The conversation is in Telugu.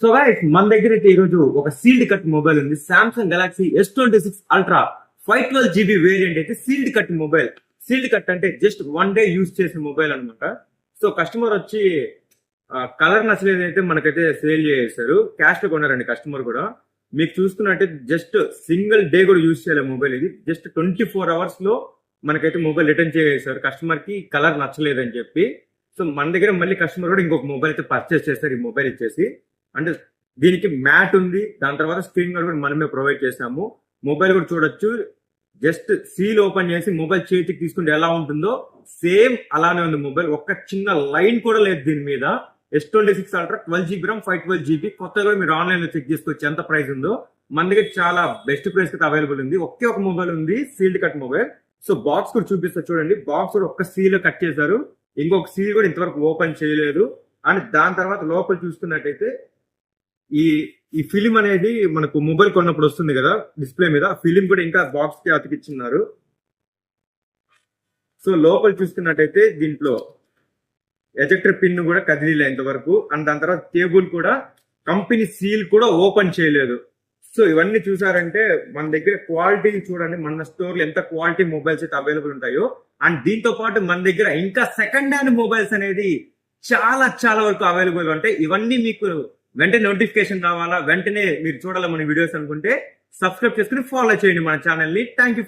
సో గైస్ మన దగ్గర అయితే ఈ రోజు ఒక సీల్డ్ కట్ మొబైల్ ఉంది. Samsung Galaxy S26 ultra 512GB variant అయితే sealed cut mobile. Sealed cut అంటే జస్ట్ 1 డే యూజ్ చేసిన మొబైల్ అనమాట. సో కస్టమర్ వచ్చి కలర్ నచ్చలేదు అయితే మనకైతే సేల్ చేసేసారు. క్యాష్ లో కొన్నారండి కస్టమర్ కూడా. మీకు చూసుకున్నట్టే జస్ట్ సింగిల్ డే కూడా యూజ్ చేయలేదు మొబైల్. ఇది జస్ట్ 24 hours లో మనకైతే మొబైల్ రిటర్న్ చేసేసారు. కస్టమర్ కి కలర్ నచ్చలేదని చెప్పి. సో మన దగ్గర మళ్ళీ కస్టమర్ కూడా ఇంకొక మొబైల్ అయితే పర్చేస్ చేస్తారు ఈ మొబైల్ ఇచ్చేసి. అంటే దీనికి మ్యాట్ ఉంది, దాని తర్వాత స్క్రీన్ గార్డ్ కూడా మనమే ప్రొవైడ్ చేసాము. మొబైల్ కూడా చూడొచ్చు. జస్ట్ సీల్ ఓపెన్ చేసి మొబైల్ చేతికి తీసుకుంటే ఎలా ఉంటుందో సేమ్ అలానే ఉంది మొబైల్. ఒక్క చిన్న లైన్ కూడా లేదు దీని మీద. S26 ultra 12GB RAM 512GB. కొత్తగా కూడా మీరు ఆన్లైన్ లో చెక్ చేసుకోవచ్చు ఎంత ప్రైస్ ఉందో. మన దగ్గర చాలా బెస్ట్ ప్రైస్ అయితే అవైలబుల్ ఉంది. ఒకే ఒక మొబైల్ ఉంది sealed cut mobile. So box కూడా చూపిస్తా చూడండి. బాక్స్ కూడా ఒక్క సీల్ కట్ చేశారు, ఇంకొక సీల్ కూడా ఇంతవరకు ఓపెన్ చేయలేదు. అండ్ దాని తర్వాత లోపల చూసుకున్నట్టయితే ఈ ఫిలిం అనేది మనకు మొబైల్ కొన్నప్పుడు వస్తుంది కదా డిస్ప్లే మీద, ఫిలిం కూడా ఇంకా బాక్స్ కి అతికిచ్చిన్నారు. సో లోపల చూసుకున్నట్టయితే దీంట్లో ఎజెక్టర్ పిన్ కూడా కదిలీలే ఇంతవరకు. అండ్ దాని తర్వాత కేబుల్ కూడా కంపెనీ సీల్ కూడా ఓపెన్ చేయలేదు. సో ఇవన్నీ చూసారంటే మన దగ్గర క్వాలిటీ చూడండి, మన స్టోర్ లో ఎంత క్వాలిటీ మొబైల్స్ అయితే అవైలబుల్ ఉంటాయో. అండ్ దీంతో పాటు మన దగ్గర ఇంకా సెకండ్ హ్యాండ్ మొబైల్స్ అనేది చాలా చాలా వరకు అవైలబుల్ ఉంటాయి. ఇవన్నీ మీకు వెంటనే నోటిఫికేషన్ రావాలా, వెంటనే మీరు చూడాలి మన వీడియోస్ అనుకుంటే సబ్స్క్రైబ్ చేసుకుని ఫాలో చేయండి మన ఛానల్ ని. Thank you.